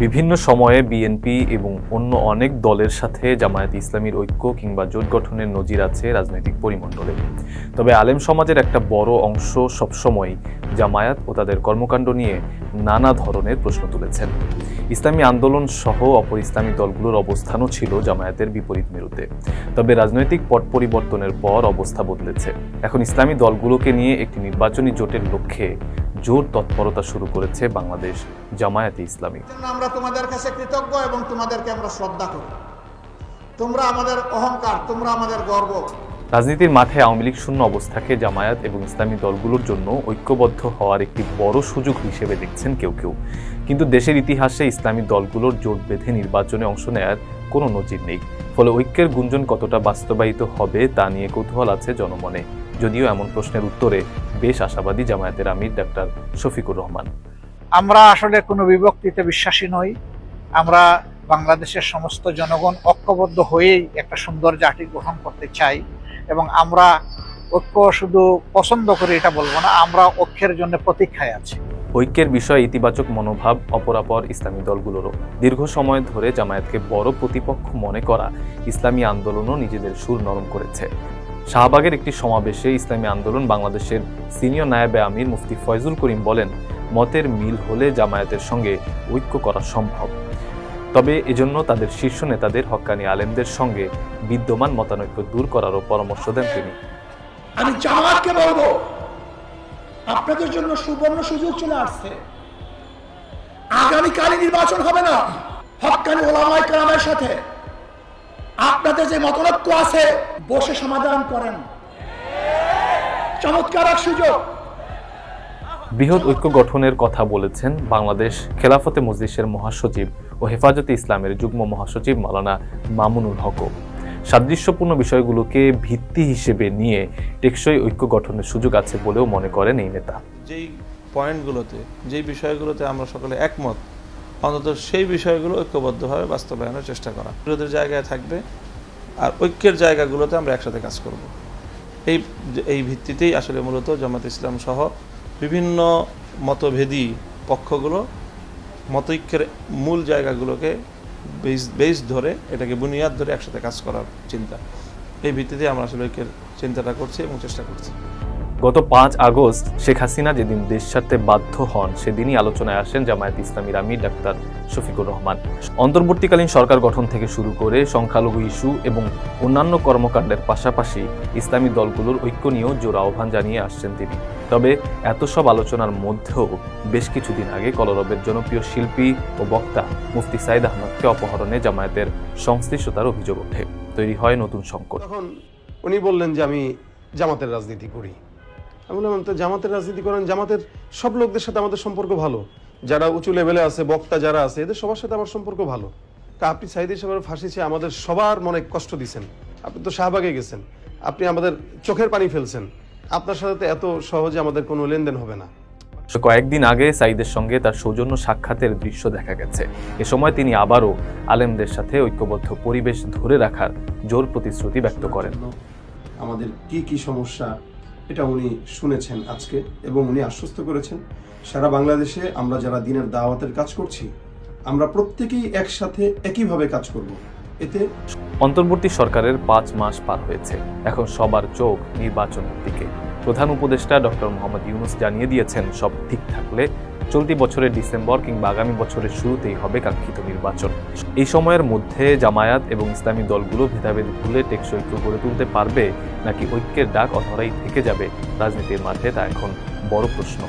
বিভিন্ন সময়ে বিএনপি এবং অন্য অনেক দলের সাথে জামায়াতে ইসলামীর ঐক্য কিংবা জোট গঠনের নজির আছে রাজনৈতিক পরিমণ্ডলে। তবে আলেম সমাজের একটা বড় অংশ সবসময় জামায়াত ও তাদের কর্মকাণ্ড নিয়ে নানা ধরনের প্রশ্ন তুলেছেন। ইসলামী আন্দোলন সহ অপর ইসলামী দলগুলোর অবস্থানও ছিল জামায়াতের বিপরীত মেরুতে। তবে রাজনৈতিক পট পরিবর্তনের পর অবস্থা বদলেছে। এখন ইসলামী দলগুলোকে নিয়ে একটি নির্বাচনী জোটের লক্ষ্যে জোর তৎপরতা শুরু করেছে বাংলাদেশ জামায়াতে ইসলামী। আমরা তোমাদের কাছে কৃতজ্ঞ এবং তোমাদেরকে আমরা শ্রদ্ধা করি। তোমরা আমাদের অহংকার, তোমরা আমাদের গর্ব। রাজনীতির মাঠে আওয়ামী লীগ শূন্য অবস্থাকে জামায়াত এবং ইসলামী দলগুলোর জন্য ঐক্যবদ্ধ হওয়ার একটি বড় সুযোগ হিসেবে দেখছেন কেউ কেউ। কিন্তু দেশের ইতিহাসে ইসলামী দলগুলোর জোট বেঁধে নির্বাচনে অংশ নেয়ার কোনো নজির নেই। ফলে ঐক্যের গুঞ্জন কতটা বাস্তবায়িত হবে তা নিয়ে কৌতূহল আছে জনমনে। যদিও এমন প্রশ্নের উত্তরে বেশ আশাবাদী জামায়াতের আমির ডাক্তার শফিকুর রহমান। আমরা আসলে কোনো বিভক্তিতে বিশ্বাসী নই। আমরা বাংলাদেশের সমস্ত জনগণ ঐক্যবদ্ধ হয়েই একটা সুন্দর জাতি গঠন করতে চাই এবং আমরা ঐক্য শুধু পছন্দ করি এটা বলবো না, আমরা ঐক্যের জন্য প্রতীক্ষায় আছি। ঐক্যের বিষয়ে ইতিবাচক মনোভাব অপরাপর ইসলামী দলগুলোরও। দীর্ঘ সময় ধরে জামায়াতকে বড় প্রতিপক্ষ মনে করা ইসলামী আন্দোলনও নিজেদের সুর নরম করেছে। শাহবাগের একটি সমাবেশে ইসলামী আন্দোলন বাংলাদেশের সিনিয়র নায়েবে আমির মুফতি ফয়জুল করিম বলেন, মতের মিল হলে জামায়াতের সঙ্গে ঐক্য করা সম্ভব। তবে এজন্য তাদের শীর্ষ নেতাদের হক্কানি আলেমদের সঙ্গে বিদ্যমান মতানৈক্য দূর করারও পরামর্শ দেন তিনি। আমি জামায়াতকে বলবো, আপনাদের জন্য সুবর্ণ সুযোগ চলে আসছে। আগামীকালই নির্বাচন হবে না, হক্কানি ওলামায়ে কেরামের সাথে আপনাদের যে মতানৈক্য আছে বসে সমাধান করেন। চমৎকার এক সুযোগ। বৃহৎ ঐক্য গঠনের কথা বলেছেন বাংলাদেশ খেলাফতে মজলিসের মহাসচিব ও হেফাজতে ইসলামের যুগ্ম মহাসচিব মাওলানা মামুনুল হক। সাদৃশ্যপূর্ণ বিষয়গুলোকে ভিত্তি হিসেবে নিয়ে টেকসই ঐক্য গঠনের সুযোগ আছে বলেও মনে করেন এই নেতা। যেই পয়েন্টগুলোতে, যেই বিষয়গুলোতে আমরা সকলে একমত, অন্তত সেই বিষয়গুলো ঐক্যবদ্ধভাবে বাস্তবায়নের চেষ্টা করা। বিরোধের জায়গায় থাকবে আর ঐক্যের জায়গাগুলোতে আমরা একসাথে কাজ করব। এই ভিত্তিতেই আসলে মূলত জামাত ইসলাম সহ বিভিন্ন মতভেদী পক্ষগুলো মতৈক্যের মূল জায়গাগুলোকে বেস ধরে, এটাকে বুনিয়াদ ধরে একসাথে কাজ করার চিন্তা। এই ভিত্তিতে আমরা আসলে ঐক্যের চিন্তাটা করছি এবং চেষ্টা করছি। গত 5 আগস্ট শেখ হাসিনা যেদিন দেশ ছাড়তে বাধ্য হন সেদিনই আলোচনায় আসেন জামায়াত ইসলামীর আমির ডাক্তার শফিকুর রহমান। অন্তর্বর্তীকালীন সরকার গঠন থেকে শুরু করে সংখ্যালঘু ইস্যু এবং অন্যান্য কর্মকাণ্ডের পাশাপাশি ইসলামী দলগুলোর ঐক্য নিয়েও জোর আহ্বান জানিয়ে আসছেন তিনি। তবে এত সব আলোচনার মধ্যেও বেশ কিছুদিন আগে কলরবের জনপ্রিয় শিল্পী ও বক্তা মুফতি সাইদ আহমদকে অপহরণে জামায়াতের সংশ্লিষ্টতার অভিযোগ ওঠে। তৈরি হয় নতুন সংকট। তখন উনি বললেন যে আমি জামাতের রাজনীতি করি। আমি বললাম, তো জামাতের রাজনীতি করেন, জামাতের সব লোকদের সাথে আমাদের সম্পর্ক ভালো, যারা উঁচু লেভেলে আছে, বক্তা যারা আছে, এদের সবার সাথে আমার সম্পর্ক ভালো। তা আপনি সাইদ সাহেবের ফাঁসি চেয়ে আমাদের সবার মনে কষ্ট দিচ্ছেন। আপনি তো শাহবাগে গেছেন, আপনি আমাদের চোখের পানি ফেলছেন। আপনার সাথে তো এত সহজে আমাদের কোনো লেনদেন হবে না। কয়েকদিন আগে সাইদের সঙ্গে তার সৌজন্য সাক্ষাতের দৃশ্য দেখা গেছে। এ সময় তিনি আবারও আলেমদের সাথে ঐক্যবদ্ধ পরিবেশ ধরে রাখার জোর প্রতিশ্রুতি ব্যক্ত করেন। আমাদের কি কি সমস্যা এটা উনি শুনেছেন আজকে, এবং উনি আশ্বস্ত করেছেন সারা বাংলাদেশে আমরা যারা দ্বীনের দাওয়াতের কাজ করছি আমরা প্রত্যেকেই একসাথে একইভাবে কাজ করব। এতে অন্তর্বর্তী সরকারের 5 মাস পার হয়েছে। এখন সবার চোখ নির্বাচনের দিকে। প্রধান উপদেষ্টা ডক্টর মোহাম্মদ ইউনূস জানিয়ে দিয়েছেন, সব ঠিক থাকলে চলতি বছরের ডিসেম্বর কিংবা আগামী বছরের শুরুতেই হবে কাঙ্ক্ষিত নির্বাচন। এই সময়ের মধ্যে জামায়াত এবং ইসলামী দলগুলো ভেদাভেদ ভুলে টেকসই ঐক্য গড়ে তুলতে পারবে নাকি ঐক্যের ডাক অধরাই থেকে যাবে রাজনীতির মাঠে, তা এখন বড় প্রশ্ন।